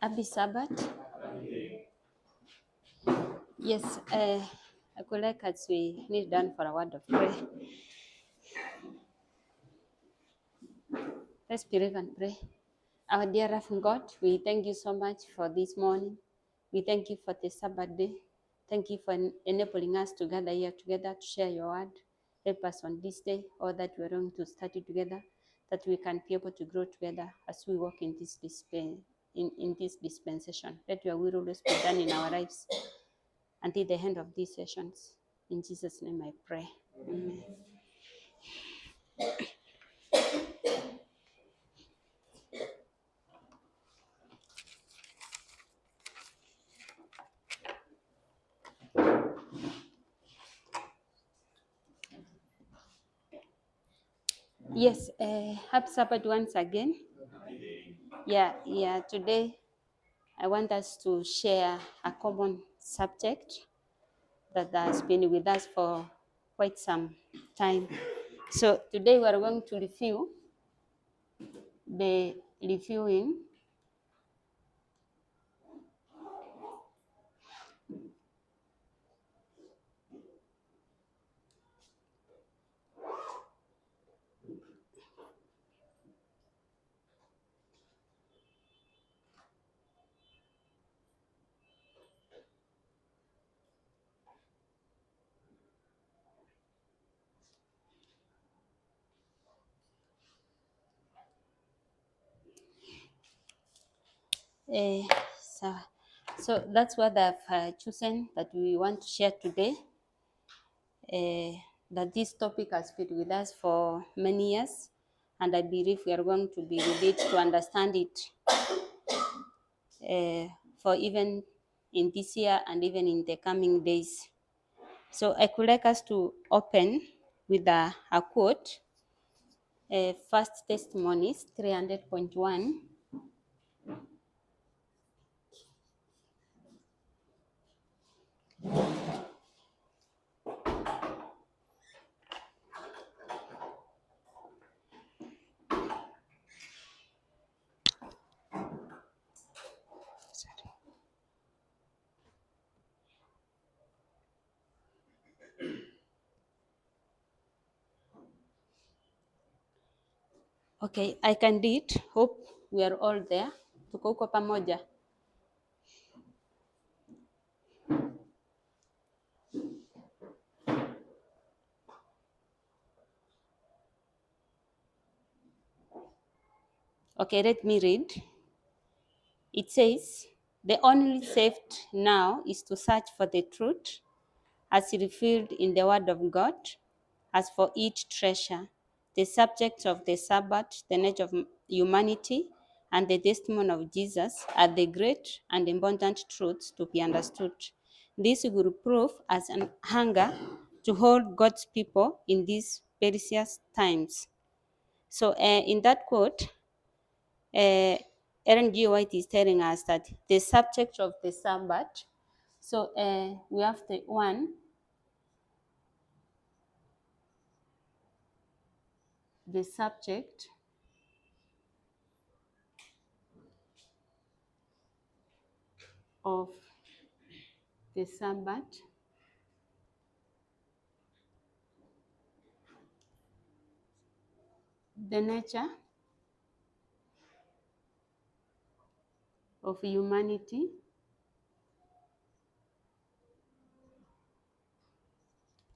Happy Sabbath. Yes, I could like as we kneel down for a word of prayer. Let's pray and pray. Our dear Loving God, we thank you so much for this morning. We thank you for the Sabbath day. Thank you for enabling us to gather here together to share your word. Help us on this day, all that we're going to study together, that we can be able to grow together as we walk in this dispensation. Let your will always be done in our lives until the end of these sessions. In Jesus' name I pray. Amen. Yes, happy Sabbath once again. Yeah, today I want us to share a common subject that has been with us for quite some time. So today we are going to review the reviewing uh, so, so that's what I've chosen that we want to share today. That this topic has been with us for many years, and I believe we are going to be with it to understand it for even in this year and even in the coming days. So I could like us to open with a quote, First Testimonies 300.1. Okay, I can read. Hope we are all there. Tuko huko pamoja. Okay, let me read. It says, the only saved now is to search for the truth as revealed in the Word of God. As for each treasure, the subject of the Sabbath, the nature of humanity, and the testimony of Jesus are the great and important truths to be understood. This will prove as an hunger to hold God's people in these perilous times. So, in that quote, Ellen G. White is telling us that the subject of the Sabbath, so we have the one, the subject of the Sabbath, the nature of humanity,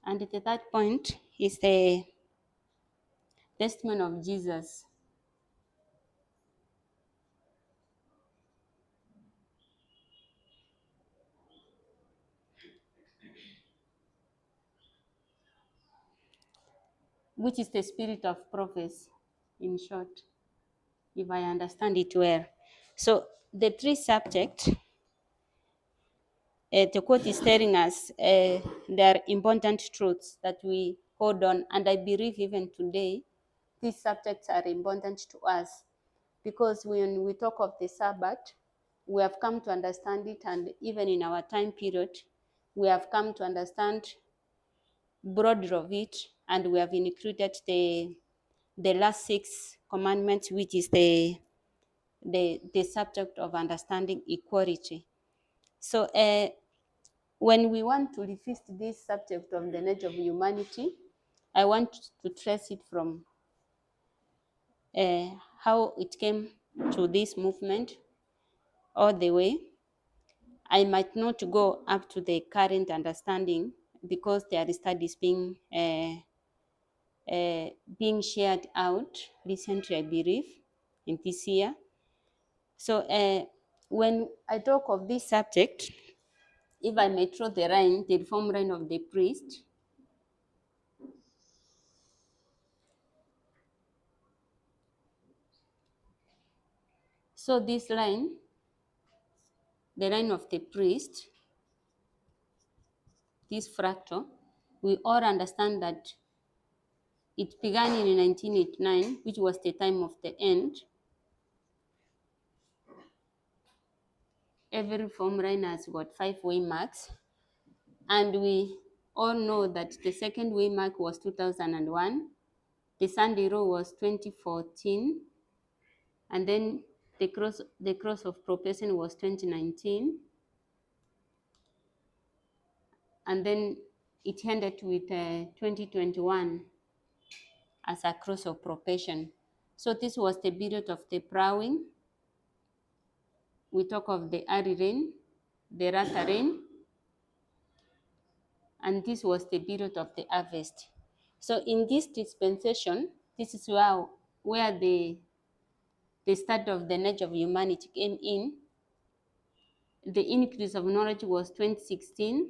and the third point is the testimony of Jesus. Which is the spirit of prophecy, in short, if I understand it well. So the three subjects, the quote is telling us there are important truths that we hold on, and I believe even today, these subjects are important to us because when we talk of the Sabbath, we have come to understand it, and even in our time period, we have come to understand broader of it, and we have included the last 6 commandments, which is the the subject of understanding equality. So when we want to revisit this subject of the nature of humanity, I want to trace it from how it came to this movement all the way. I might not go up to the current understanding because there are studies being shared out recently, I believe, in this year. So when I talk of this subject, if I may draw the reform line of the priest, so this line, the line of the priest, this fractal, we all understand that it began in 1989, which was the time of the end. Every reform line has got 5 waymarks, and we all know that the second waymark was 2001, the Sunday row was 2014, and then the cross of propulsion was 2019, and then it ended with 2021 as a cross of propulsion. So this was the period of the ploughing. We talk of the early rain, the latter rain, and this was the period of the harvest. So in this dispensation, this is where the start of the nature of humanity came in. The increase of knowledge was 2016,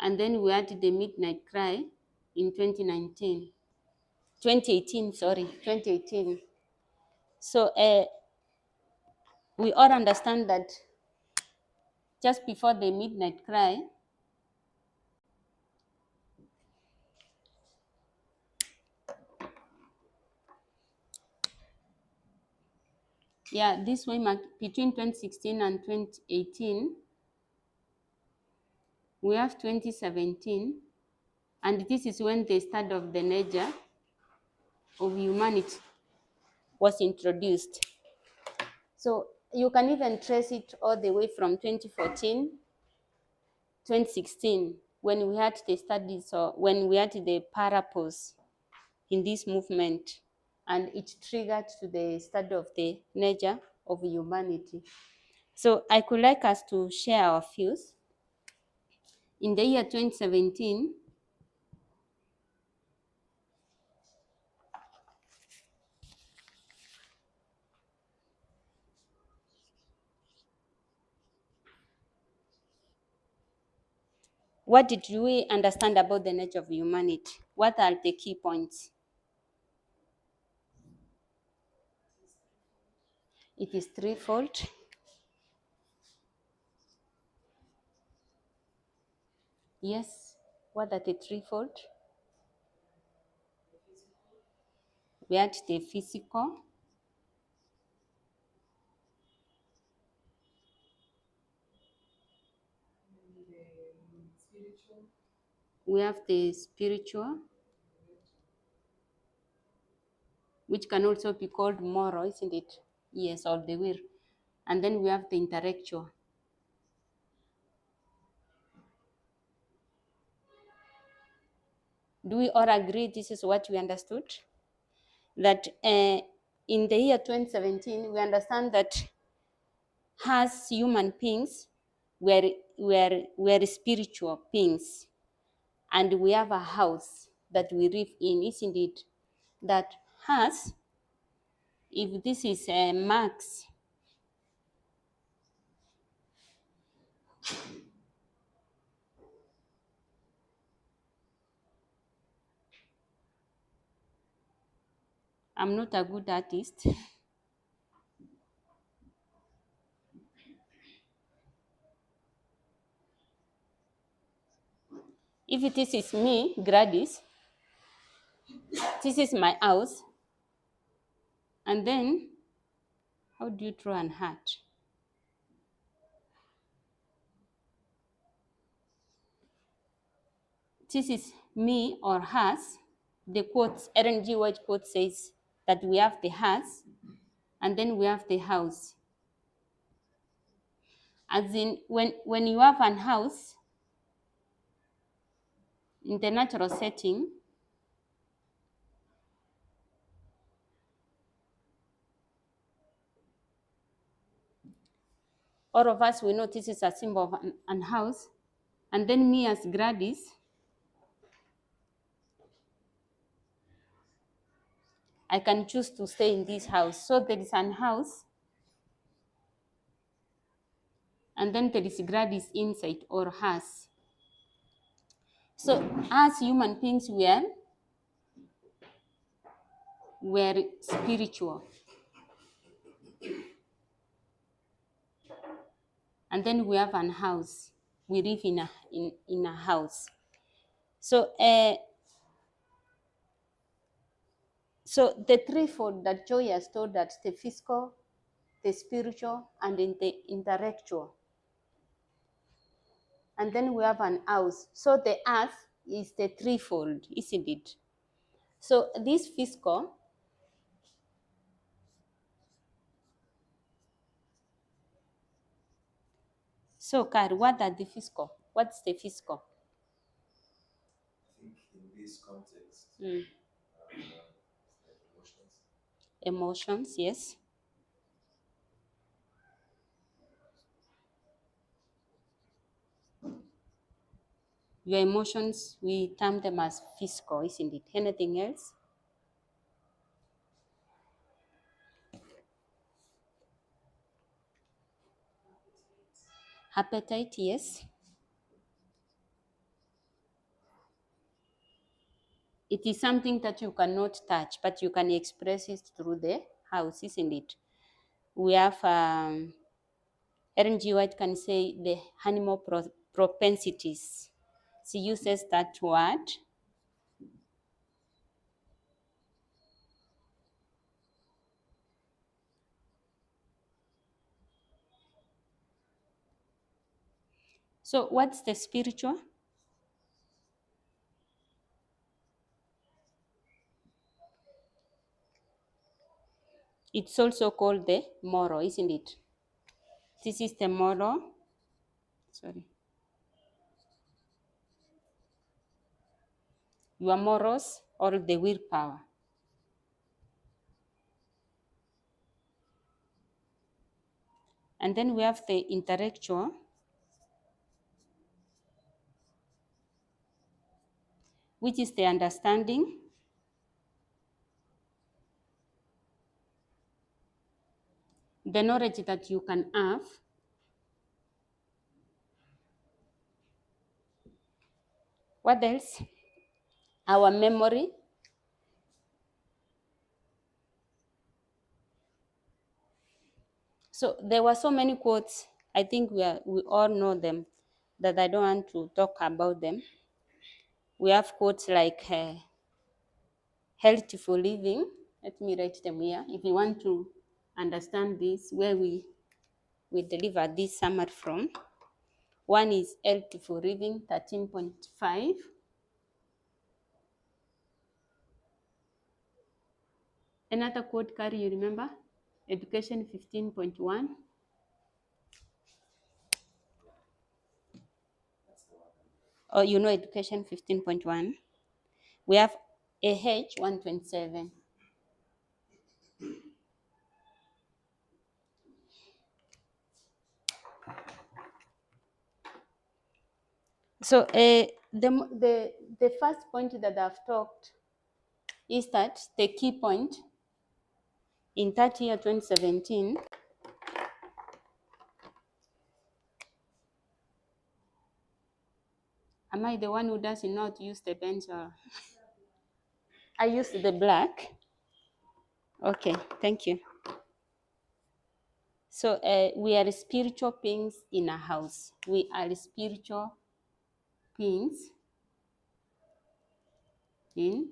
and then we had the midnight cry in 2018, sorry, 2018. So we all understand that just before the midnight cry, yeah, this way between 2016 and 2018, we have 2017, and this is when the start of the nature of humanity was introduced. So you can even trace it all the way from 2014, 2016, when we had the studies or when we had the parables in this movement, and it triggered to the study of the nature of humanity. So I could like us to share our views. In the year 2017, what did we understand about the nature of humanity? What are the key points? It is threefold. Yes. What are the threefold? We had the physical, we have the spiritual, which can also be called moral, isn't it? Yes, or the will. And then we have the intellectual. Do we all agree this is what we understood? That in the year 2017, we understand that as human beings, we're spiritual beings, and we have a house that we live in, isn't it? That has, if this is Marx, I'm not a good artist. If this is me, Gladys, this is my house, and then how do you draw an heart? This is me or us. The quote, Ellen G. White quote says that we have the us, And then we have the house. As in, when you have an house in the natural setting, all of us, we know this is a symbol of an house. And then me as Gladys, I can choose to stay in this house. So there is an house, and then there is Gladys inside, or us. So as human beings, we're spiritual. And then we have an house. We live in a house. So so the threefold that Joy has told us, the physical, the spiritual, and in the intellectual. And then we have an house. So the earth is the threefold, isn't it? So this physical, so Kari, what are the physical? What's the physical? I think in this context, Mm. like emotions. Emotions, yes. Your emotions, we term them as physical, isn't it? Anything else? Appetite, yes. It is something that you cannot touch, but you can express it through the house, isn't it? We have Ellen G. White can say the animal propensities. She uses that word. So, what's the spiritual? It's also called the moral, isn't it? This is the moral. Sorry. Your morals or the willpower. And then we have the intellectual, which is the understanding. The knowledge that you can have. What else? Our memory. So there were so many quotes. I think we all know them, that I don't want to talk about them. We have quotes like healthful living. Let me write them here. If you want to understand this, where we deliver this summary from. One is healthful living 13.5. Another quote, Carrie, you remember? Education 15.1. Oh, you know Education 15.1. We have AH 127. So the first point that I've talked is that the key point in that year 2017, am I the one who does not use the pencil? I use the black. Okay, thank you. So we are spiritual beings in a house. We are spiritual beings in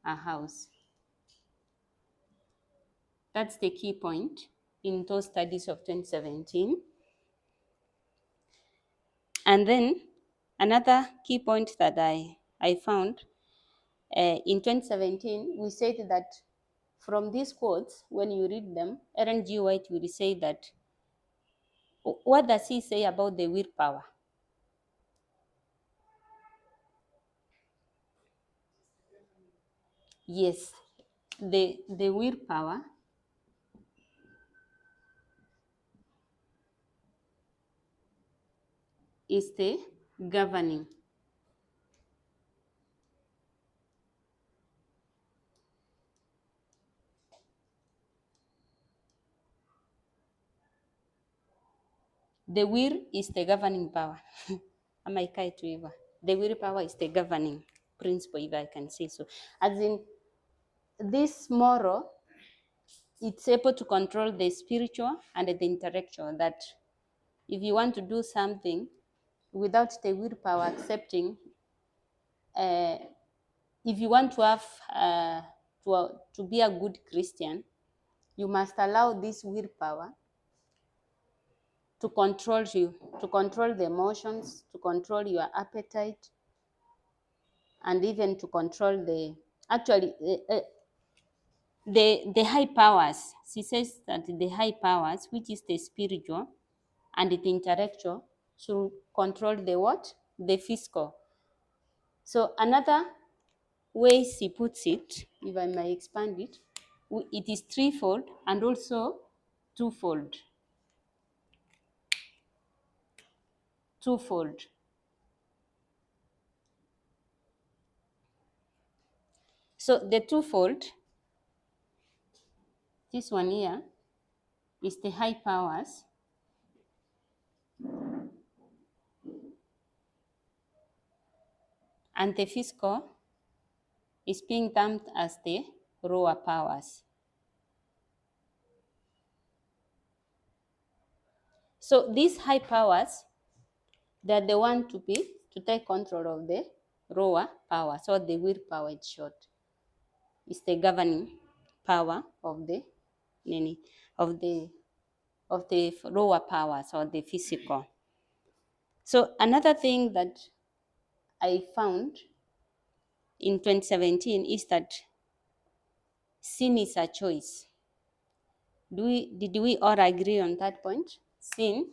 a house. That's the key point in those studies of 2017. And then another key point that I found in 2017, we said that from these quotes, when you read them, Ellen G. White will say that, what does he say about the willpower? Yes, the willpower is the governing. The will is the governing power. Ama ikae tu hivyo. The willpower is the governing principle, if I can say so. As in, this moral, it's able to control the spiritual and the intellectual. That if you want to do something without the willpower accepting, uh, if you want to have to be a good Christian, you must allow this willpower to control you, to control the emotions, to control your appetite, and even to control the actually the high powers. She says that the high powers, which is the spiritual and the intellectual, should control the what? The physical. So another way she puts it, if I may expand it, it is threefold and also twofold. Twofold. So the twofold, this one here, is the high powers, and the physical is being termed as the lower powers. So these high powers, they're the one to take control of the lower power. So the willpower, in short, is the governing power of the of the lower powers or the physical. So another thing that I found in 2017 is that sin is a choice. Did we all agree on that point? Sin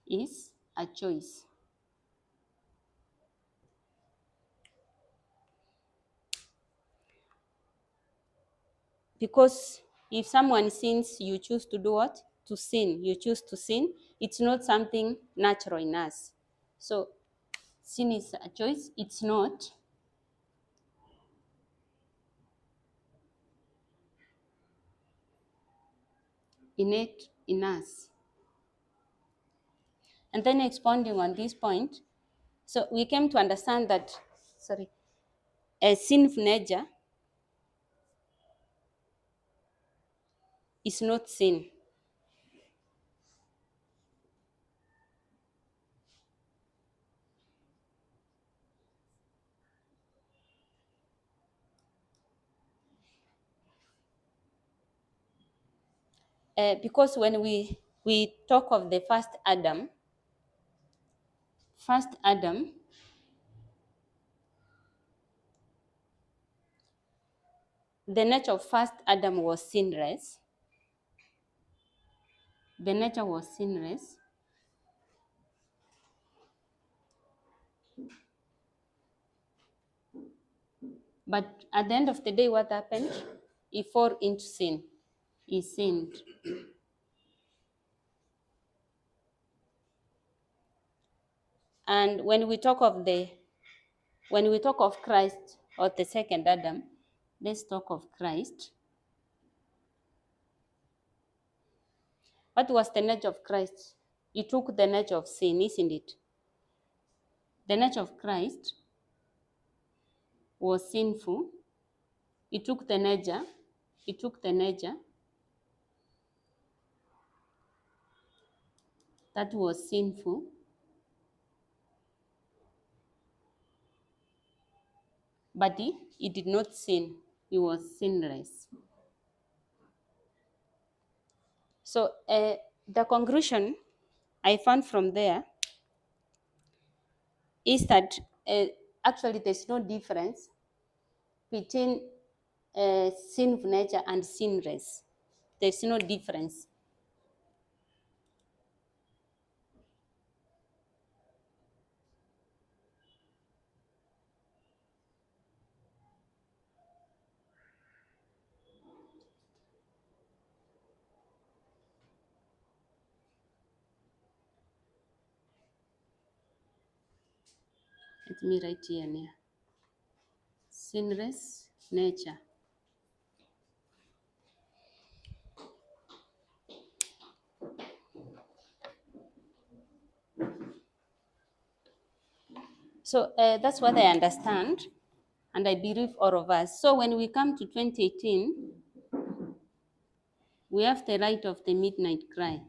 is a choice. Because if someone sins, you choose to do what? To sin. You choose to sin. It's not something natural in us. So sin is a choice. It's not innate in us. And then expounding on this point, so we came to understand that, a sinful nature is not sin. Because when we talk of the first Adam, the nature of first Adam was sinless. The nature was sinless. But at the end of the day, what happened? He fell into sin. He sinned. And when we talk of Christ or the second Adam, let's talk of Christ. What was the nature of Christ? He took the nature of sin, isn't it? The nature of Christ was sinful. He took the nature that was sinful, but he did not sin. He was sinless. So the conclusion I found from there is that actually there's no difference between sinful nature and sinless. There's no difference. Let me write here now. Sinless nature. So that's what I understand, and I believe all of us. So when we come to 2018, we have the right of the midnight cry.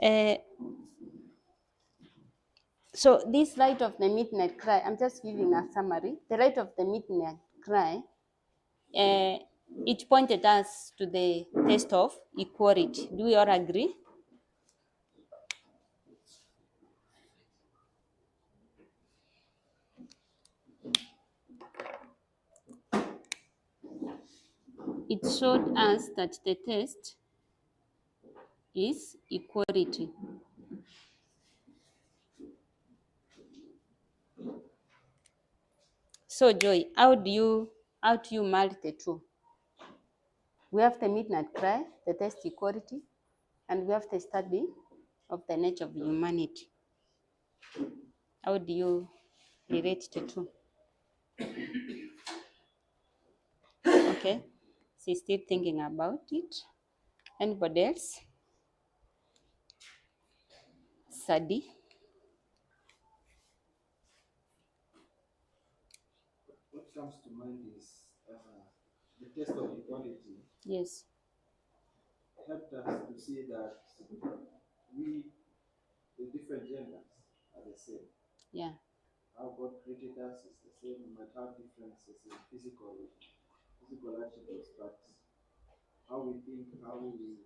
Uh, so this right of the midnight cry, I'm just giving a summary. The right of the midnight cry, it pointed us to the test of equality. Do we all agree? It showed us that the test is equality. So Joy, how do you marry the two? We have the midnight cry, the test equality, and we have the study of the nature of humanity. How do you relate the two? Okay, she's still thinking about it. Anybody else? Sadi? What comes to mind is the test of equality Yes. helped us to see that we, the different genders, are the same. Yeah. How God created us is the same. We might have differences in physical attributes, but how we think, how we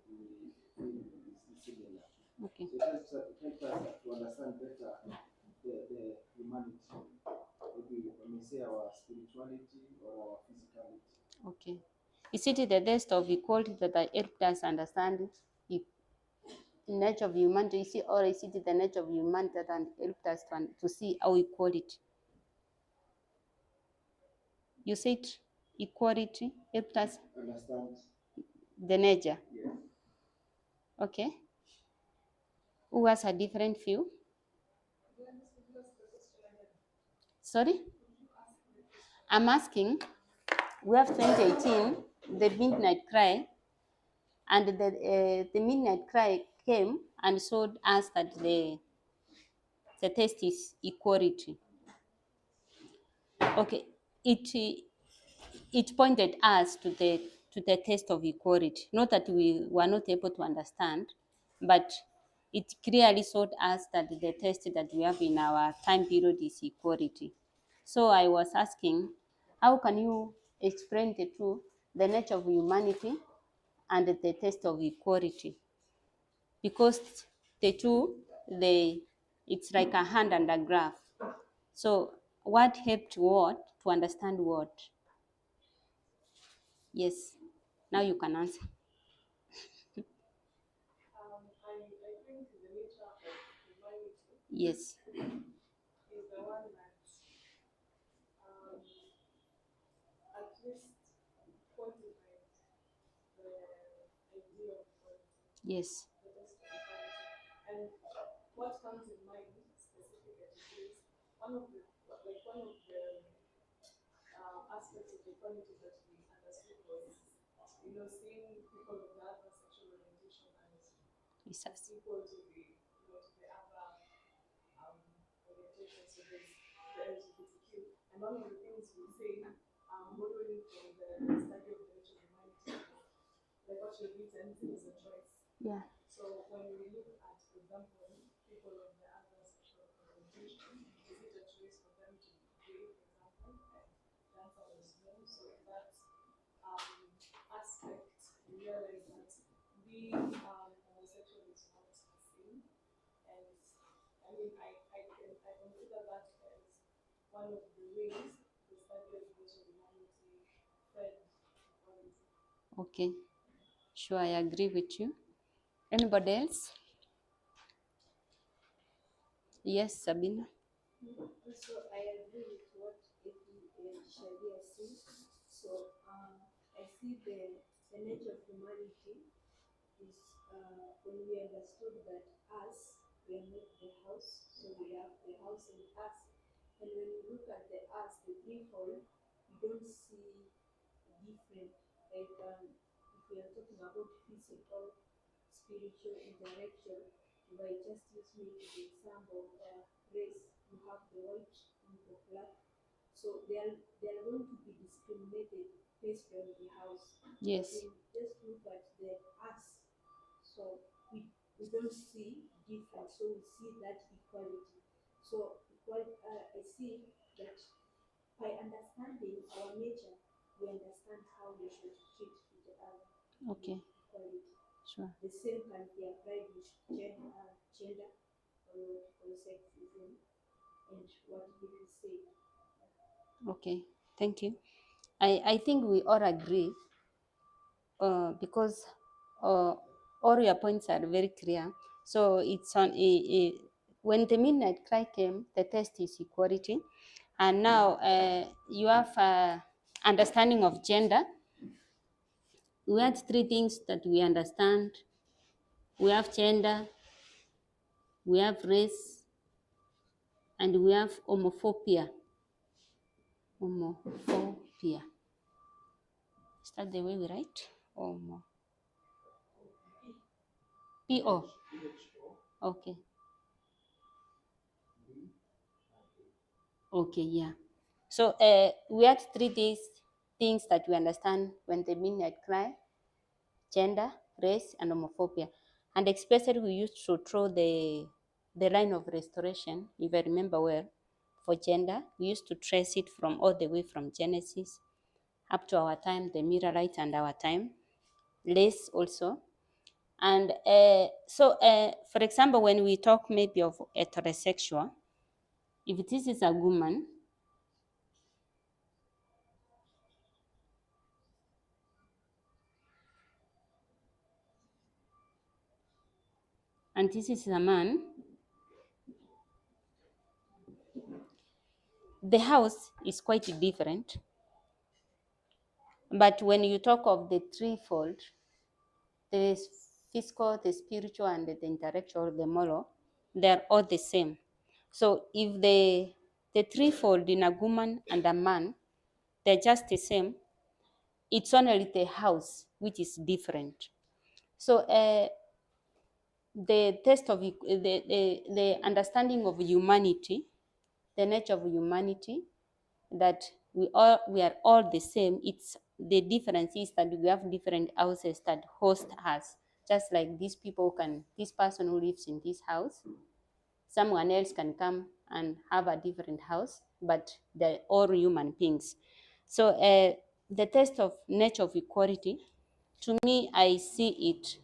feel is similar. Okay. So it helps us to understand better the humanity. Maybe when we say our spirituality or our physicality. Okay. Is it the test of equality that helped us understand the nature of humanity? Or is it the nature of humanity that helped us to see our equality? You said equality helped us Understand? the nature. Yes. Okay. Who has a different view? Sorry? I'm asking, we have 2018, the midnight cry, and the midnight cry came and showed us that the test is equality. Okay, it pointed us to the test of equality. Not that we were not able to understand, but it clearly showed us that the test that we have in our time period is equality. So I was asking, how can you explain the two, the nature of humanity and the test of equality? Because the two, it's like a hand and a graph. So what helped what to understand what? Yes. Now you can answer. Yes. Yes. Yes. Yeah. Okay, sure, I agree with you. Anybody else? Yes, Sabina. Yes. Okay, sure. Okay, thank you. I think we all agree because all your points are very clear. So it's on when the midnight cry came, the test is equality, and now you have understanding of gender. We had three things that we understand. We have gender, we have race, and we have homophobia. Homophobia. Is that the way we write? Homo. P-O. Okay. Okay, yeah. So we had three days things that we understand when the midnight cry: gender, race, and homophobia. And especially we used to throw the line of restoration, if I remember well, for gender. We used to trace it from all the way from Genesis up to our time, the Mirrorite and our time. Race also. And for example, when we talk maybe of heterosexual, if this is a woman, and this is a man, the house is quite different. But when you talk of the threefold, there is physical, the spiritual, and the intellectual, the moral, they're all the same. So if the threefold in a woman and a man, they're just the same, it's only the house which is different. So the test of the understanding of humanity, the nature of humanity, that we are all the same. It's the difference is that we have different houses that host us. Just like this person who lives in this house, someone else can come and have a different house, but they're all human beings. So the test of nature of equality, to me, I see it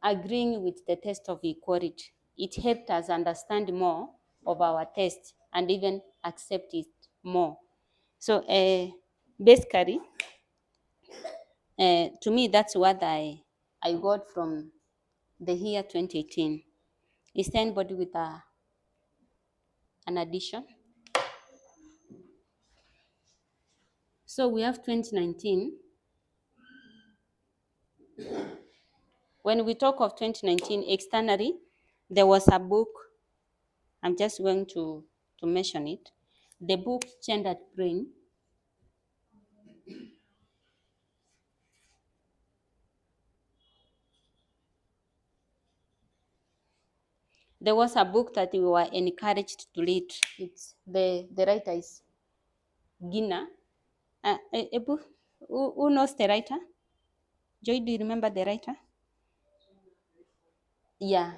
agreeing with the test of equality. It helped us understand more of our test and even accept it more. So basically, to me, that's what I got from the year 2018. Is there anybody with an addition? So we have 2019. When we talk of 2019 externally, there was a book. I'm just going to mention it. The book Gendered Brain. There was a book that we were encouraged to read. It's the writer is Gina. A book. Who knows the writer? Joy, do you remember the writer? Yeah,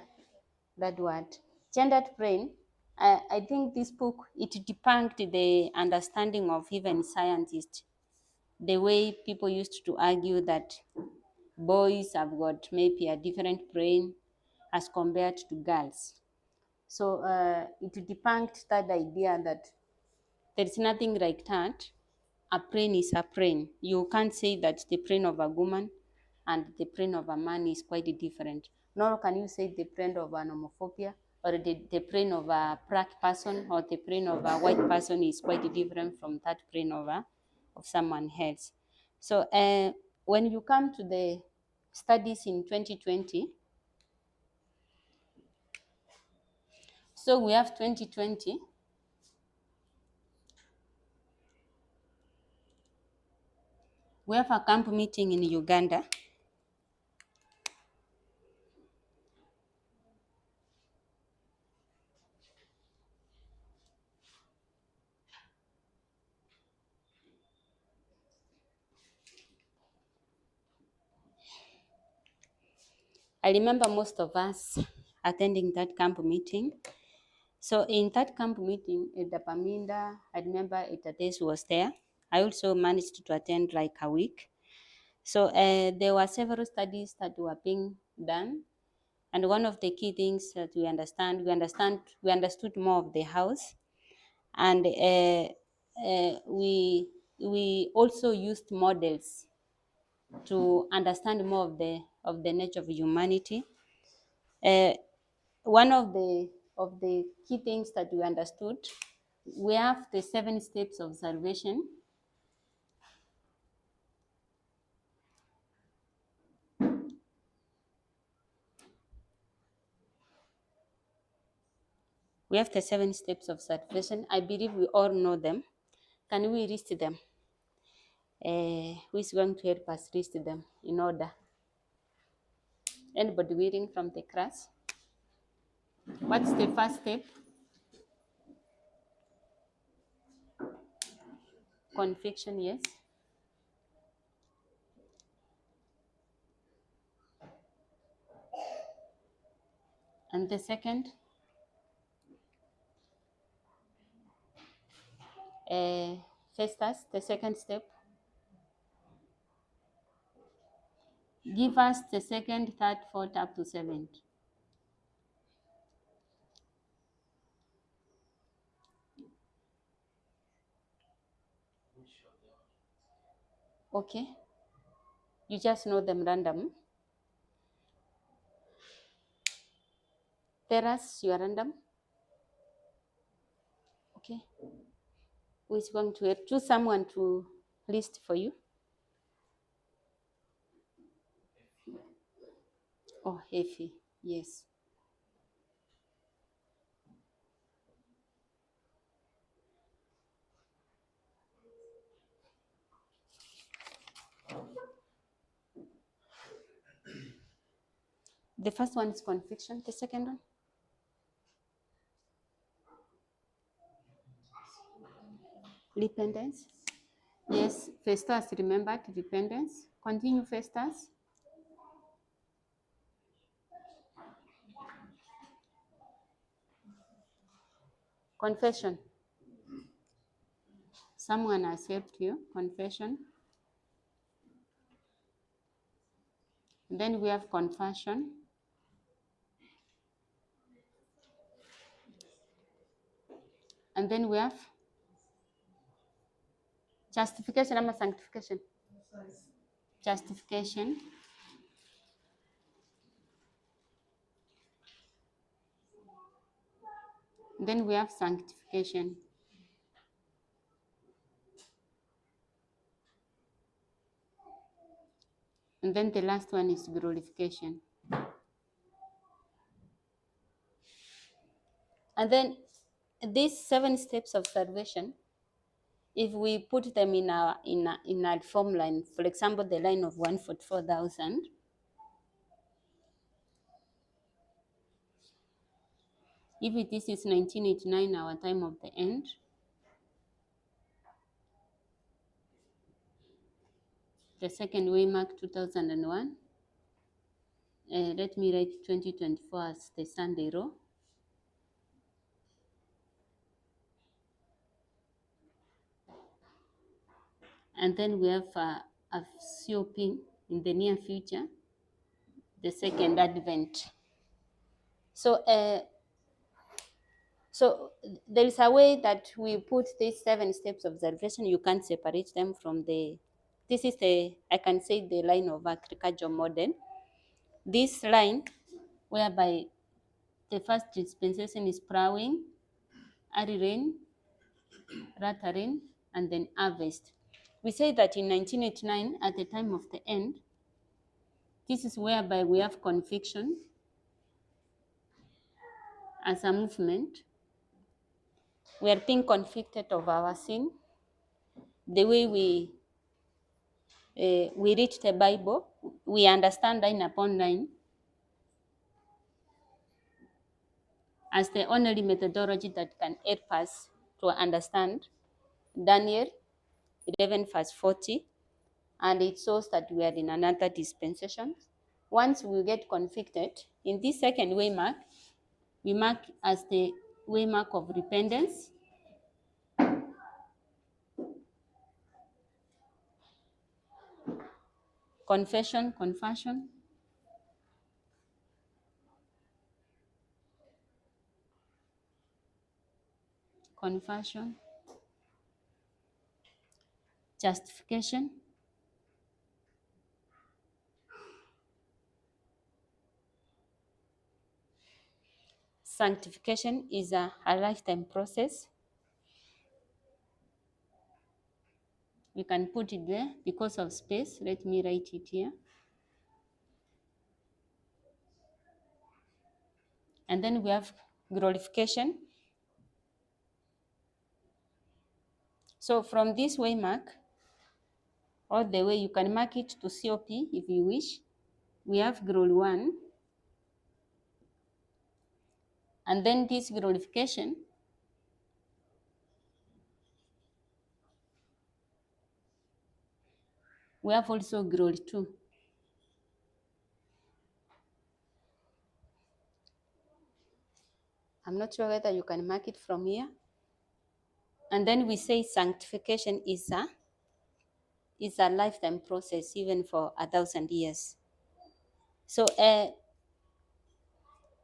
that word. Gendered brain. I think this book, it debunked the understanding of even scientists. The way people used to argue that boys have got maybe a different brain as compared to girls. So it debunked that idea that there is nothing like that. A brain is a brain. You can't say that the brain of a woman and the brain of a man is quite different. Nor can you say the brain of an homophobia or the brain of a black person or the brain of a white person is quite different from that brain of someone else. So when you come to the studies in 2020, so we have 2020. We have a camp meeting in Uganda. I remember most of us attending that camp meeting. So in that camp meeting, Paminda, I remember Etates was there. I also managed to attend like a week. So there were several studies that were being done. And one of the key things that we understood more of the house. And we also used models to understand more of the nature of humanity. Uh, One of the key things that we understood, we have the 7 steps of salvation. We have the 7 steps of salvation. I believe we all know them. Can we list them? Who is going to help us list them in order? Anybody reading from the class? What's the first step? Conviction, yes. And the second? Uh, Festus, the second step. Give us the second, third, fourth, up to seventh. Okay. You just know them random. Tell us your random. Okay. Who is going to help? Choose someone to list for you. Oh, Effie. Yes. The first one is conviction. The second one? Repentance. Yes. Festus remembered repentance. Continue, Festus. Confession. Someone has helped you. Confession. Then we have confession. And then we have justification and sanctification. Justification. Then we have sanctification. And then the last one is glorification. And then these 7 steps of salvation, if we put them in a form line, for example, the line of 144,000, if this is 1989, our time of the end, the second way mark 2001, let me write 2024 as the Sunday row, and then we have a COP in the near future, the second advent. So So there is a way that we put these 7 steps of salvation. You can't separate them from the. This is the, I can say, the line of agriculture model. This line, whereby the first dispensation is plowing, early rain, latter rain, and then harvest. We say that in 1989, at the time of the end, this is whereby we have conviction as a movement. We are being convicted of our sin, the way we read the Bible, we understand line upon line as the only methodology that can help us to understand Daniel 11, verse 40, and it shows that we are in another dispensation. Once we get convicted, in this second waymark, we mark as the waymark of repentance, confession, confession, confession, justification. Sanctification is a lifetime process. We can put it there because of space. Let me write it here. And then we have glorification. So from this way mark, all the way you can mark it to COP if you wish. We have glory 1, and then this glorification, we have also glory 2. I'm not sure whether you can mark it from here. And then we say sanctification is a lifetime process, even for 1,000 years. So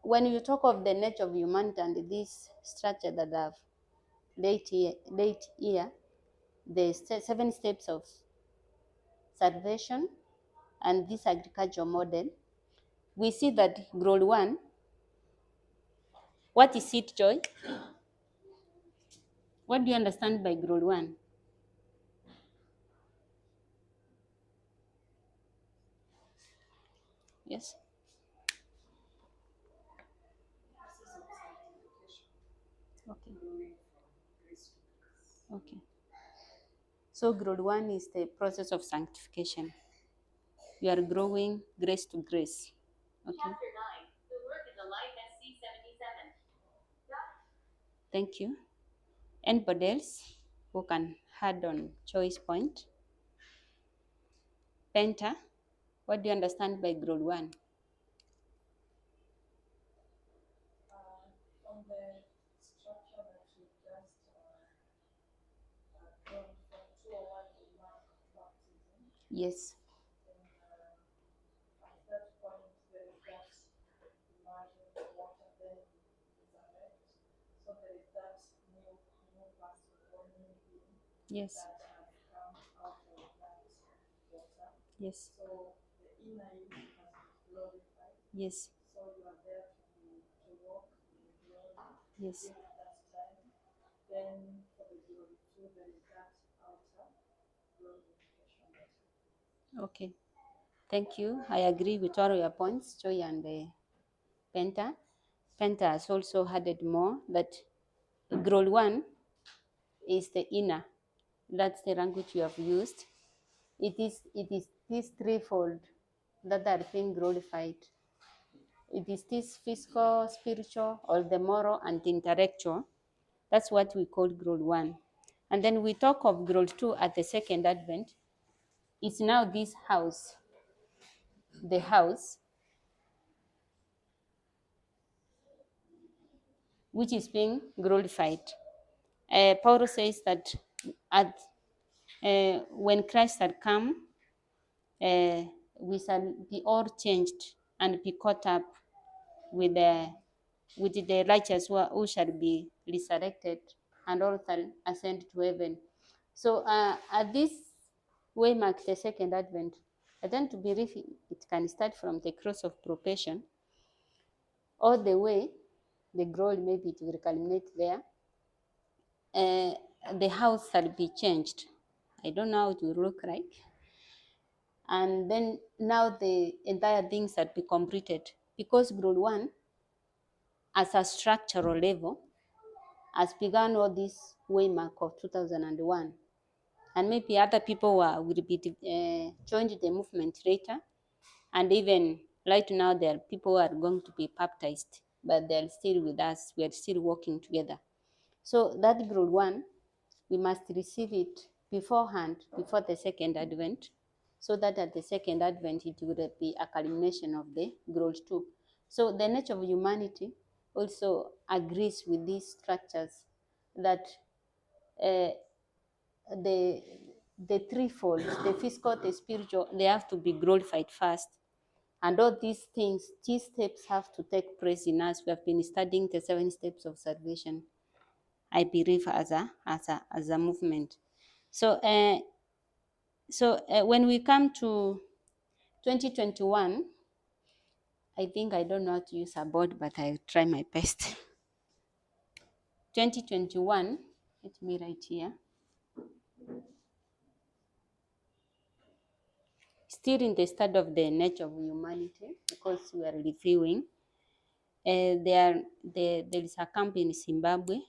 when you talk of the nature of humanity and this structure that I've late here, the 7 steps of salvation and this agricultural model, we see that grade 1, what is it, Joy? What do you understand by grade 1? Yes? Okay. Okay. So grade 1 is the process of sanctification. You are growing grace to grace. Okay. Thank you. Anybody else who can add on choice point? Penta, what do you understand by grade 1? On the structure that you just drawn from 201 to mark baptism, Yes. then at that point there is that immersion in water, then resurrect. So there is that new person or new being Yes. that has come out of that water. Yes. So the inner you has been glorified. Yes. So you are there to walk in glory. Yes. At that time. Then for the glory 2, there is that outer glorification that happens. Okay. Thank you. I agree with all your points, Joy and Penta. Penta has also added more that grade 1 is the inner. That's the language you have used. It is this threefold that are being glorified. It is this physical, spiritual, or the moral and intellectual. That's what we call grade 1. And then we talk of grade 2 at the second advent. It's now this house, the house, which is being glorified. Paul says that when Christ had come, we shall be all changed and be caught up with the righteous who shall be resurrected, and all shall ascend to heaven. So at this waymark, the second advent, I tend to believe it can start from the cross of propitiation all the way, the glory maybe it will culminate there. Uh, the house shall be changed. I don't know how it will look like. And then now the entire things shall be completed because grade one, as a structural level, has begun all this waymark of 2001. And maybe other people will be joined the movement later. And even right now, there are people who are going to be baptized, but they're still with us. We are still working together. So that grade one, we must receive it beforehand, before the second advent, so that at the second advent it would be a culmination of the grade two. So the nature of humanity also agrees with these structures that uh, the the threefold, the physical, the spiritual, they have to be glorified first. And all these things, these steps have to take place in us. We have been studying the 7 steps of salvation, I believe, as a movement. So when we come to 2021, I think I don't know how to use a board, but I'll try my best. 2021, let me write here. Still in the study of the nature of humanity, because we are reviewing. There is a camp in Zimbabwe.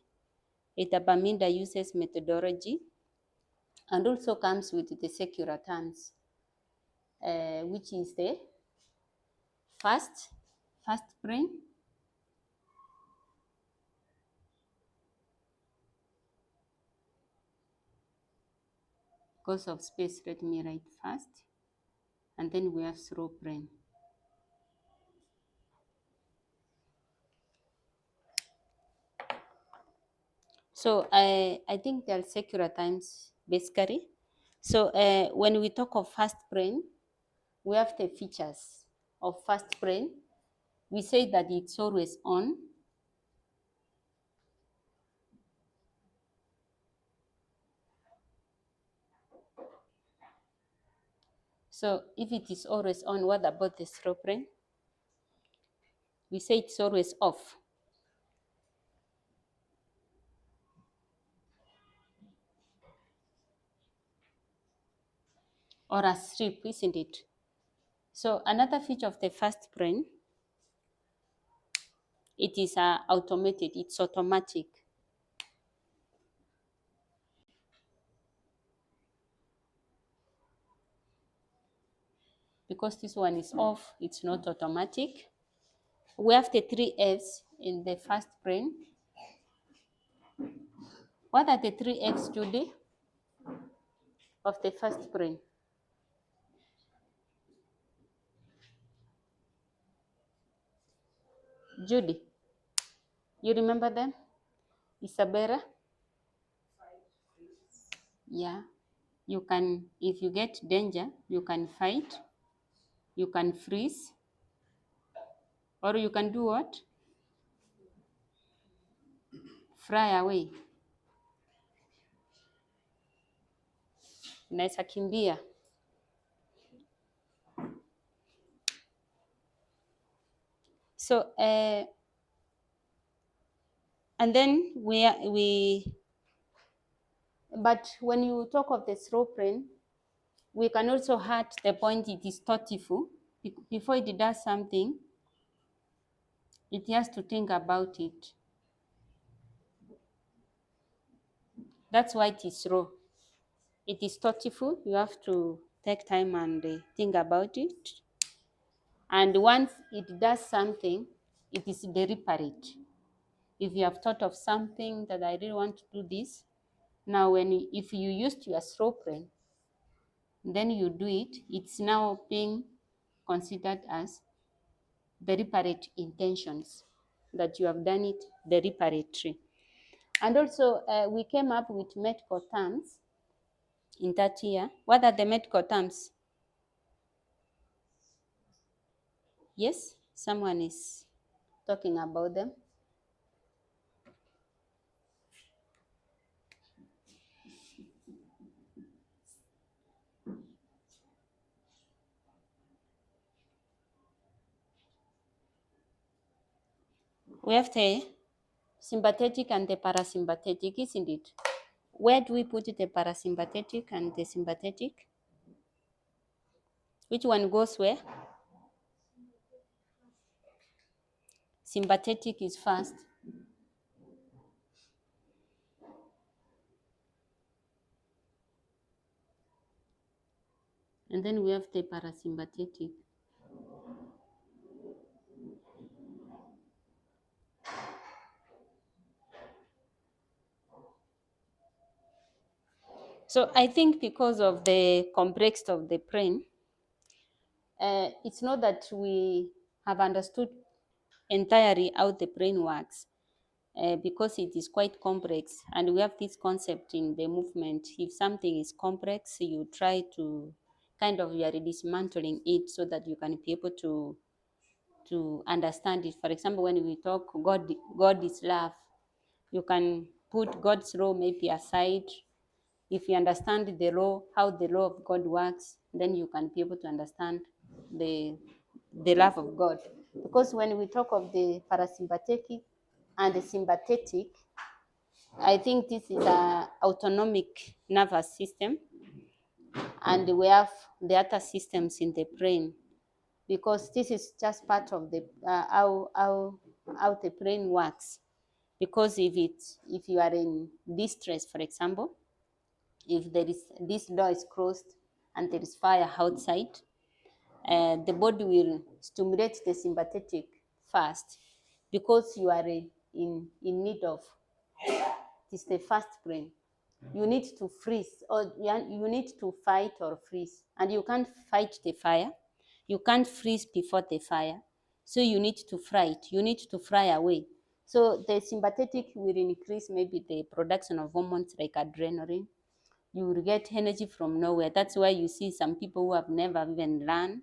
Itabaminda uses methodology and also comes with the secular terms, which is the fast brain, because of space, let me write fast, and then we have slow brain. So I think there are secular times basically. So when we talk of fast brain, we have the features of fast brain. We say that it's always on. So if it is always on, what about the slow brain? We say it's always off. Or asleep, isn't it? So another feature of the fast brain, it is automated, it's automatic. Because this one is off, it's not automatic. We have the 3 Fs in the fast brain. What are the 3 Fs, Judy, of the fast brain? Judy, you remember them? Isabella? Yeah. You can, if you get danger, you can fight, you can freeze, or you can do what? Fly away. Unaweza kimbia. So, and then but when you talk of the slow brain, we can also add the point it is thoughtful. Before it does something, it has to think about it. That's why it is slow. It is thoughtful. You have to take time and think about it. And once it does something, it is deliberate. If you have thought of something that I really want to do this, now if you used your slow brain, then you do it, it's now being considered as deliberate intentions, that you have done it deliberately. And also, we came up with medical terms in that year. What are the medical terms? Yes, someone is talking about them. We have the sympathetic and the parasympathetic, isn't it? Where do we put the parasympathetic and the sympathetic? Which one goes where? Sympathetic is first. And then we have the parasympathetic. So I think because of the complex of the brain, it's not that we have understood entirely how the brain works, because it is quite complex. And we have this concept in the movement: if something is complex, you try to kind of, you are dismantling it so that you can be able to understand it. For example, when we talk God is love, you can put God's law maybe aside. If you understand the law, how the law of God works, then you can be able to understand the the love of God. Because when we talk of the parasympathetic and the sympathetic, I think this is a autonomic nervous system, and we have the other systems in the brain, because this is just part of the how the brain works. Because if you are in distress, for example, if there is this door is closed and there is fire outside, the body will stimulate the sympathetic first, because you are in need of, it is the first brain. You need to freeze, or you need to fight or freeze, and you can't fight the fire, you can't freeze before the fire, so you need to fight, you need to fly away. So the sympathetic will increase maybe the production of hormones like adrenaline. You will get energy from nowhere. That's why you see some people who have never even learned,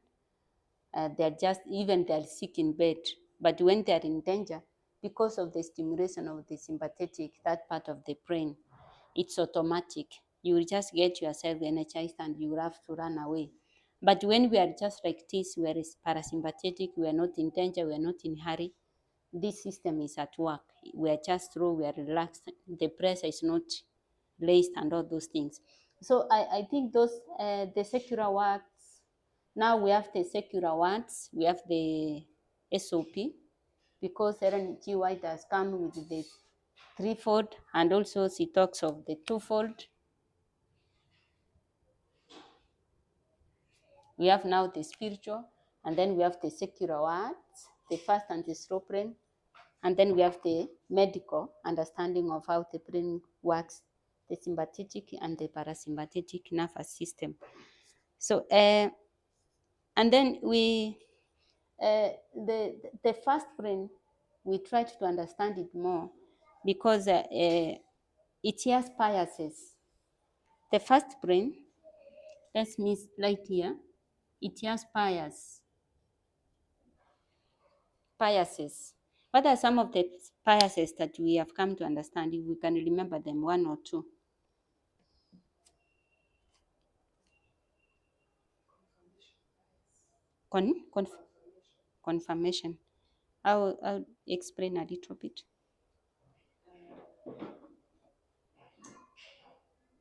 they're just, even they're sick in bed, but when they're in danger, because of the stimulation of the sympathetic, that part of the brain, it's automatic. You will just get yourself energized and you will have to run away. But when we are just like this, we are parasympathetic, we are not in danger, we are not in hurry, this system is at work. We are just through, we are relaxed, the pressure is not raised and all those things. So I think those, the secular words, now we have the secular words, we have the SOP, because Ellen G. White has come with the threefold, and also she talks of the twofold. We have now the spiritual, and then we have the secular words, the first and the slow brain, and then we have the medical understanding of how the brain works, the sympathetic and the parasympathetic nervous system. So, and then the first brain, we tried to understand it more, because it has biases. The first brain, let me right here, it has biases. What are some of the biases that we have come to understand? If we can remember them, one or two. Con, conf, confirmation. I'll explain a little bit.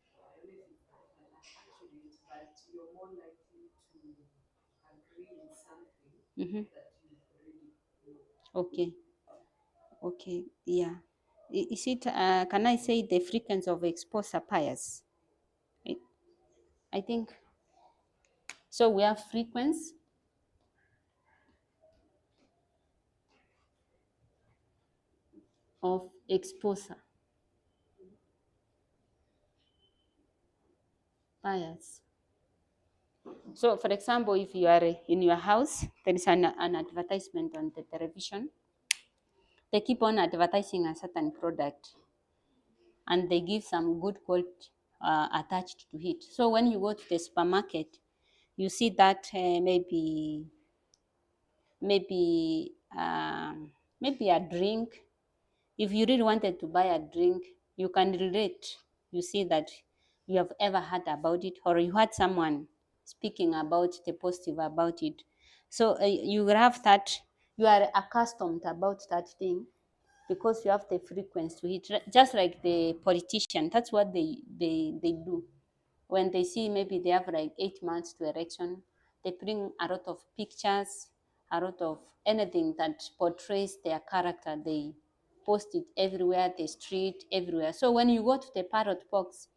Actually, it's that you're more likely to agree with something Mm-hmm. that you already know. Okay. Okay. Yeah. Is it? Can I say the frequency of exposure bias? I, I think so. We have frequency of exposure bias. So, for example, if you are in your house, there is an advertisement on the television. They keep on advertising a certain product, and they give some good quality attached to it. So when you go to the supermarket, you see that maybe maybe a drink. If you really wanted to buy a drink, you can relate. You see that you have ever heard about it, or you heard someone speaking about the positive about it. So you have that, you are accustomed about that thing. because you have the frequency to hit, just like the politician. That's what they do. When they see maybe they have like 8 months to election, they bring a lot of pictures, a lot of anything that portrays their character. They post it everywhere, the street, everywhere. So when you go to the ballot box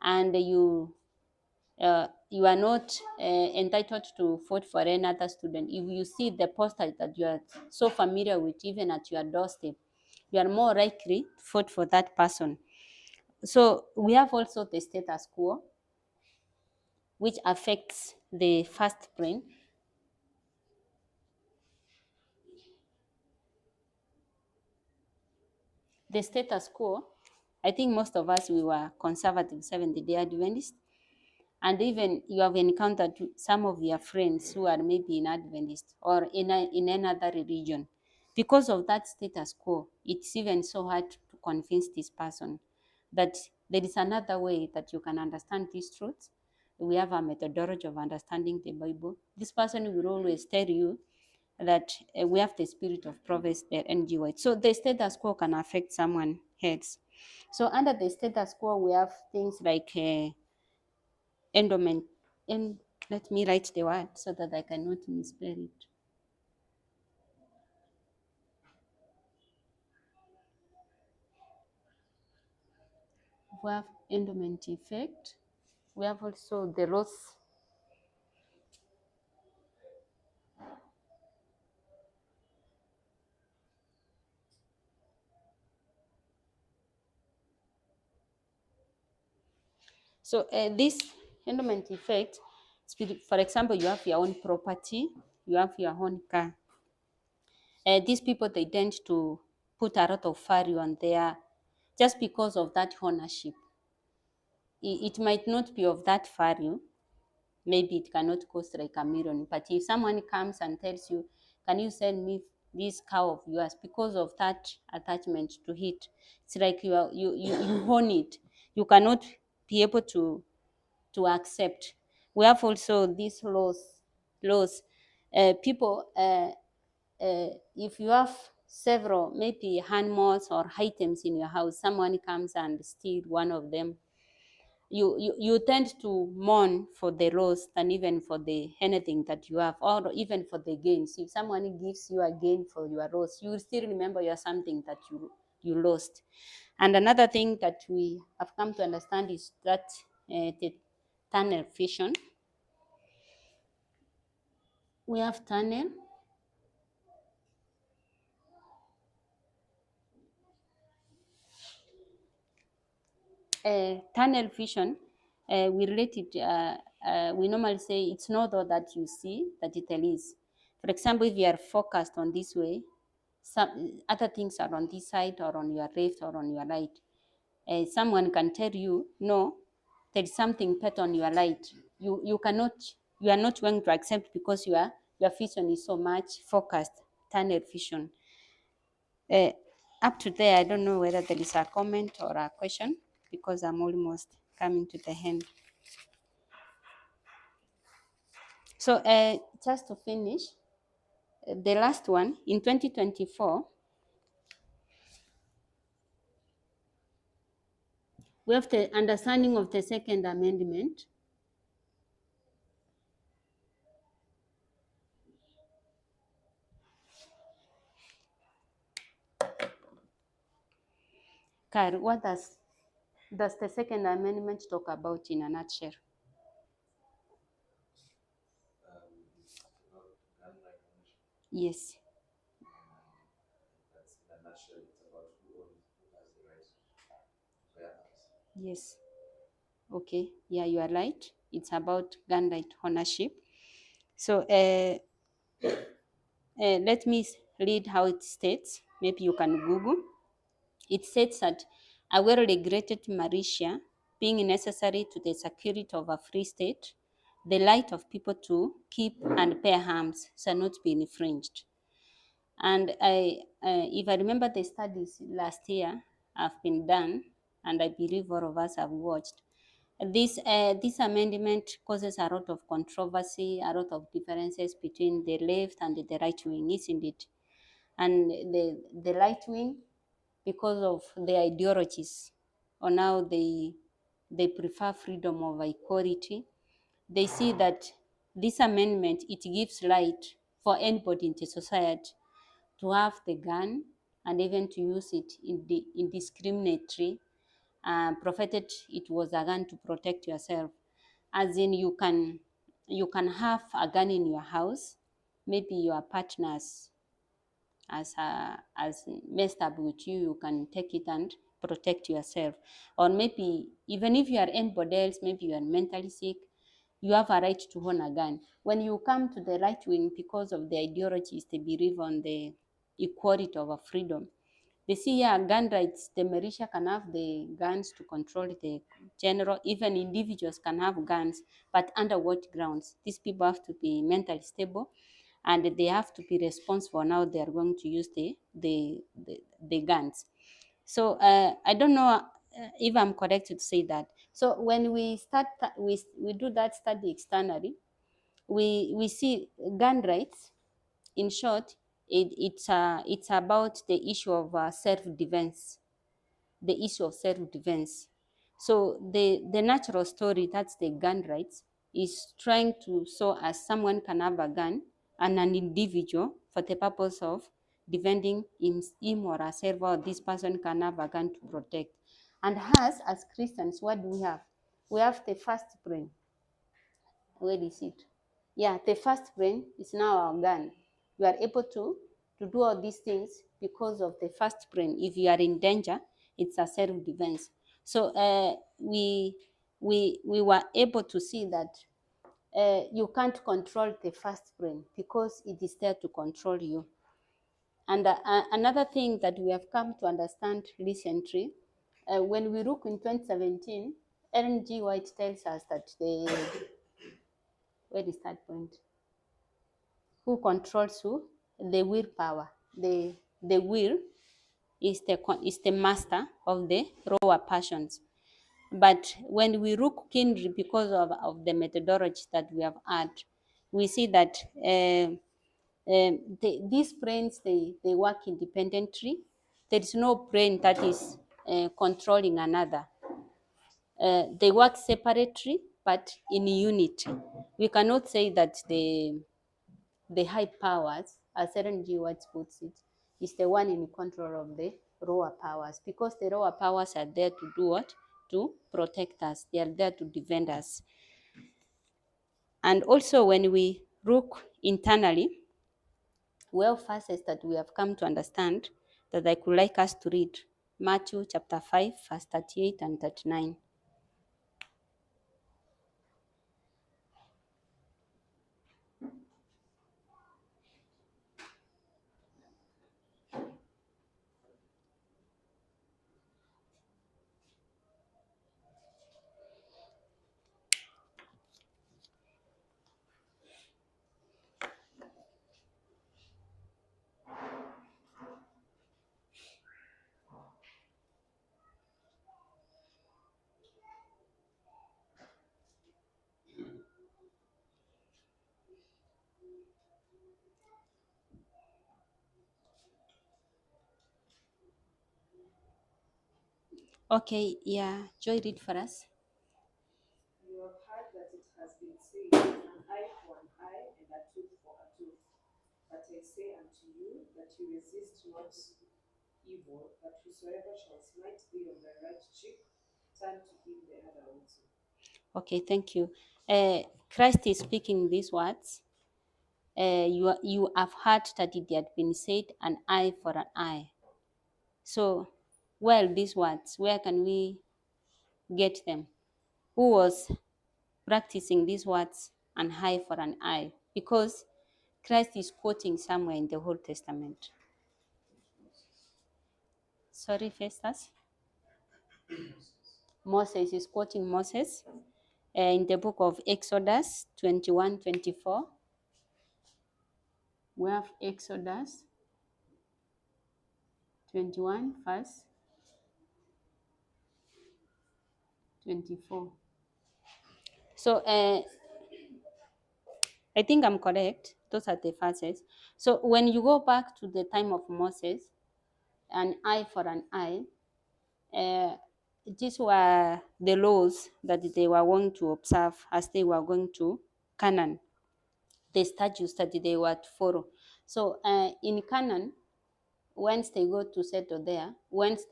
and you are not entitled to vote for another student, if you see the poster that you are so familiar with, even at your doorstep, you are more likely to vote for that person. So we have also the status quo, which affects the first brain. The status quo, I think most of us, we were conservative Seventh-day Adventists, and even you have encountered some of your friends who are maybe in Adventist or in another religion. Because of that status quo, it's even so hard to convince this person that there is another way that you can understand these truths. We have a methodology of understanding the Bible. This person will always tell you that we have the spirit of prophets there, NG. So the status quo can affect someone else. So under the status quo, we have things like endowment. And let me write the word so that I cannot misspell it. We have endowment effect. We have also the loss. So this endowment effect, for example, you have your own property, you have your own car. These people, they tend to put a lot of value on their, just because of that ownership. It might not be of that value. Maybe it cannot cost like 1 million. But if someone comes and tells you, can you sell me this car of yours, because of that attachment to it, it's like you own it. You cannot be able to accept. We have also these laws. People, if you have several, maybe animals or items in your house, someone comes and steal one of them, you tend to mourn for the loss than even for the anything that you have, or even for the gains. If someone gives you a gain for your loss, you will still remember you are something that you lost. And another thing that we have come to understand is that the tunnel vision. We have tunnel vision. We relate it. We normally say it's not all that you see that it is. For example, if you are focused on this way, some other things are on this side or on your left or on your right. Someone can tell you, no, there is something put on your light. You cannot, you are not going to accept, because your vision is so much focused, tunnel vision. Uh, Up to there, I don't know whether there is a comment or a question, because I'm almost coming to the end. So just to finish, the last one, in 2024, we have the understanding of the Second Amendment. Kyle, what does the Second Amendment talk about in a nutshell? Yes, yes. Okay, yeah, you are right. It's about gun right ownership. So let me read how it states. Maybe you can Google. It states that a well-regulated militia being necessary to the security of a free state, the right of people to keep and bear arms shall not be infringed. And if I remember the studies last year have been done, and I believe all of us have watched, this amendment causes a lot of controversy, a lot of differences between the left and the right wing, isn't it? And the right wing, because of their ideologies on how they prefer freedom over equality. They see that this amendment, it gives right for anybody in the society to have the gun and even to use it indiscriminately, provided it was a gun to protect yourself. As in, you can have a gun in your house, maybe your partners as messed up with you, you can take it and protect yourself. Or maybe even if you are anybody else, maybe you are mentally sick, you have a right to own a gun. When you come to the right wing, because of the ideologies, they believe on the equality of a freedom. They see, yeah, gun rights, the militia can have the guns to control the general, even individuals can have guns, but under what grounds? These people have to be mentally stable and they have to be responsible now they are going to use the guns. So I don't know if I'm correct to say that. So when we start, we do that study externally, we see gun rights. In short, it's about the issue of self-defense, the issue of self-defense. So the natural story, that's the gun rights, is trying to show as someone can have a gun and an individual for the purpose of defending him or herself, or this person can have a gun to protect. And us as Christians, what do we have? We have the first brain. Where is it? Yeah, the first brain is now our gun. You are able to do all these things because of the first brain. If you are in danger, it's a self-defense. So we were able to see that you can't control the first brain because it is there to control you. And another thing that we have come to understand recently, when we look in 2017, Ellen G. White tells us that where is that point? Who controls who? The willpower. The will is the master of the rawer passions. But when we look keenly, because of the methodology that we have had, we see that these brains, they work independently. There is no brain that is controlling another. They work separately, but in unity. We cannot say that the high powers, as Ellen G. White puts it, is the one in control of the lower powers, because the lower powers are there to do what? To protect us. They are there to defend us. And also, when we look internally, well, verses that we have come to understand that I could like us to read Matthew chapter 5, verse 38 and 39. Okay, yeah, Joy, read for us. You have heard that it has been said, an eye for an eye and a tooth for a tooth. But I say unto you that you resist not evil, but whosoever shall smite thee on thy right cheek, turn to him the other also. Okay, thank you. Christ is speaking these words. You have heard that it had been said, an eye for an eye. So, well, these words, where can we get them? Who was practicing these words, an eye for an eye? Because Christ is quoting somewhere in the Old Testament. Sorry, Festus. Moses is quoting Moses in the book of Exodus 21:24. We have Exodus 21, verse 24. So I think I'm correct. Those are the verses. So when you go back to the time of Moses, an eye for an eye. Uh, these were the laws that they were going to observe as they were going to Canaan, the statutes that they were to follow. So in Canaan, once they go to settle there, once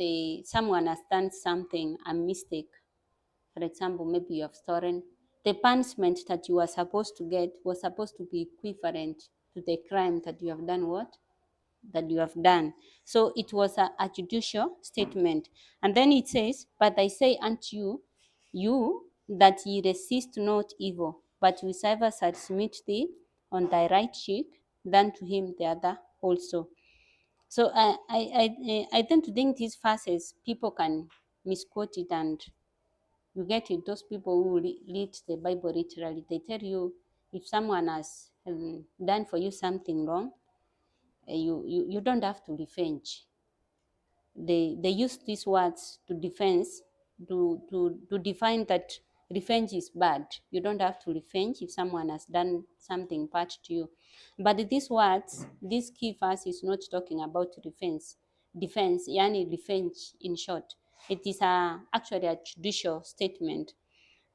someone has done something, a mistake, for example, maybe you have stolen, the punishment that you were supposed to get was supposed to be equivalent to the crime that you have done what? That you have done. So it was a judicial statement. And then it says, but I say unto you, you that ye resist not evil, but whosoever shall smite thee on thy right cheek, then to him the other also. So I tend to think these verses, people can misquote it, and you get it. Those people who read the Bible literally, they tell you if someone has done for you something wrong, you don't have to revenge. They use these words to defense to define that revenge is bad. You don't have to revenge if someone has done something bad to you. But these words, this key verse is not talking about defense, yani revenge in short. It is actually a judicial statement,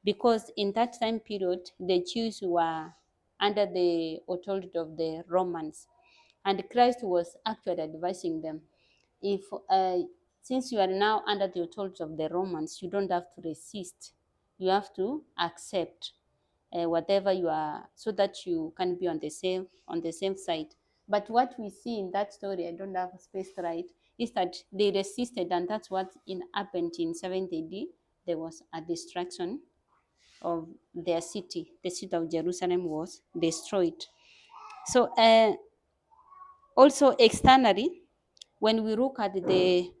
because in that time period the Jews were under the authority of the Romans, and Christ was actually advising them, if since you are now under the authority of the Romans, you don't have to resist, you have to accept whatever you are, so that you can be on the same side. But what we see in that story, I don't have a space to write, is that they resisted, and that's what happened in 70 AD. There was a destruction of their city. The city of Jerusalem was destroyed. So also externally, when we look at the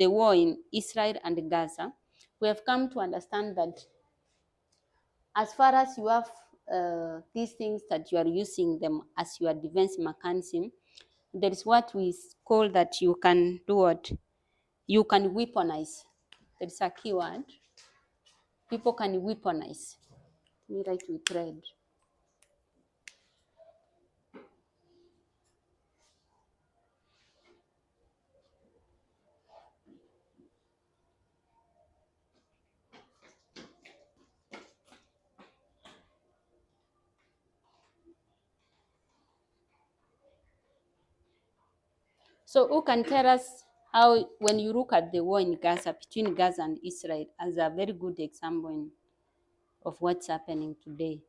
war in Israel and Gaza, we have come to understand that as far as you have these things that you are using them as your defense mechanism, there is what we call that you can do what? You can weaponize. There is a keyword. People can weaponize. Let me write with red. So who can tell us how, when you look at the war in Gaza, between Gaza and Israel, as a very good example of what's happening today?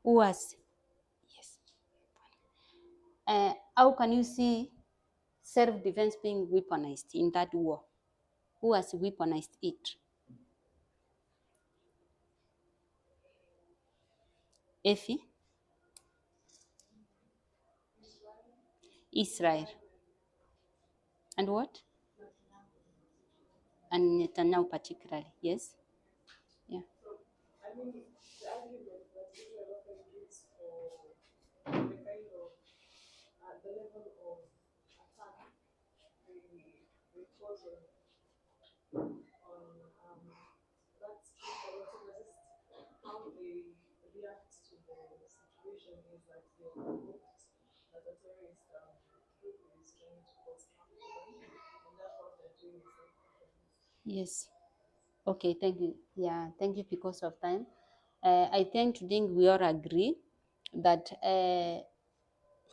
Who has, yes. How can you see self-defense being weaponized in that war? Who has weaponized it? Effie? Israel. And what? And Netanyahu particularly, yes? Yeah. I mean, the argument that Israel often gives for the kind of the level of attack they cause on that street, but also resist how they react to the situation is that they are hoped that the terrorist group is trying to cause harm to them, and therefore they're doing self-defense. Yes. Okay, thank you. Yeah, thank you because of time. I tend to think we all agree that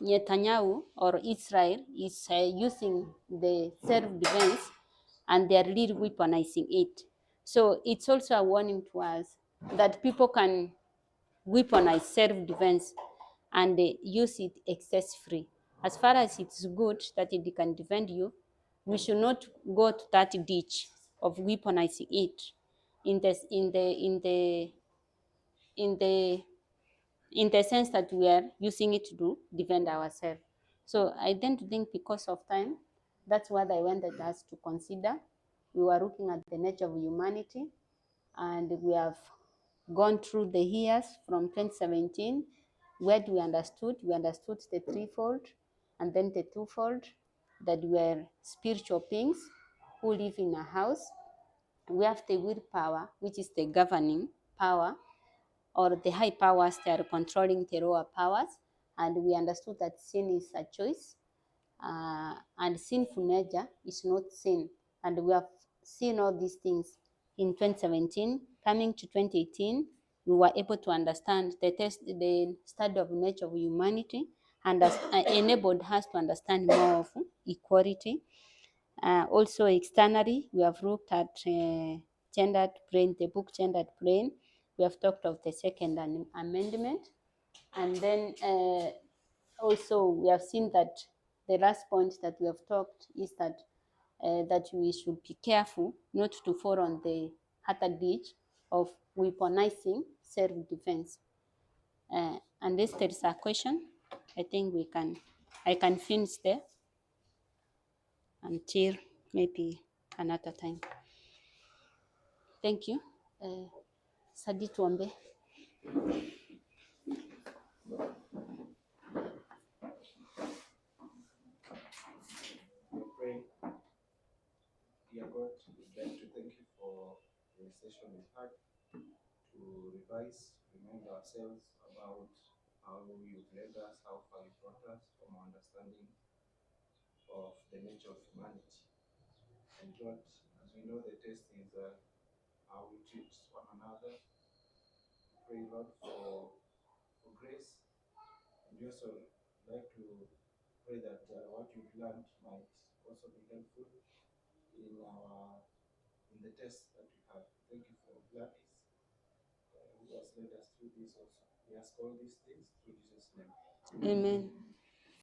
Netanyahu or Israel is using the self-defense, and they are really weaponizing it. So it's also a warning to us that people can weaponize self-defense and use it excess-free. As far as it's good that it can defend you, we should not go to that ditch of weaponizing it in in the in the sense that we are using it to defend ourselves. So I tend to think because of time, that's what I wanted us to consider. We were looking at the nature of humanity, and we have gone through the years from 2017. Where do we understood? We understood the threefold and then the twofold, that we are spiritual beings who live in a house. We have the willpower, which is the governing power, or the high powers that are controlling the lower powers. And we understood that sin is a choice. and sinful nature is not sin. And we have seen all these things in 2017. Coming to 2018, we were able to understand the study of nature of humanity, and enabled us to understand more of equality. Also, externally, we have looked at gendered brain, the book Gendered Brain. We have talked of the Second Amendment. And then also, we have seen that the last point that we have talked is that we should be careful not to fall on the other ditch of weaponizing self-defense. Unless there is a question, I think I can finish there until maybe another time. Thank you. Sadi tuombe. Pray. Dear God, we'd like to thank you for the session we've had to remind ourselves about how you've led us, how far you brought us from our understanding of the nature of humanity. And Lord, as we know, the test is how we treat one another. Pray, Lord, for grace. And we also like to pray that what you've learned might also be helpful in the test that we have. Thank you for Gladys, who has led us through this also. We ask all these things through Jesus' name. Amen.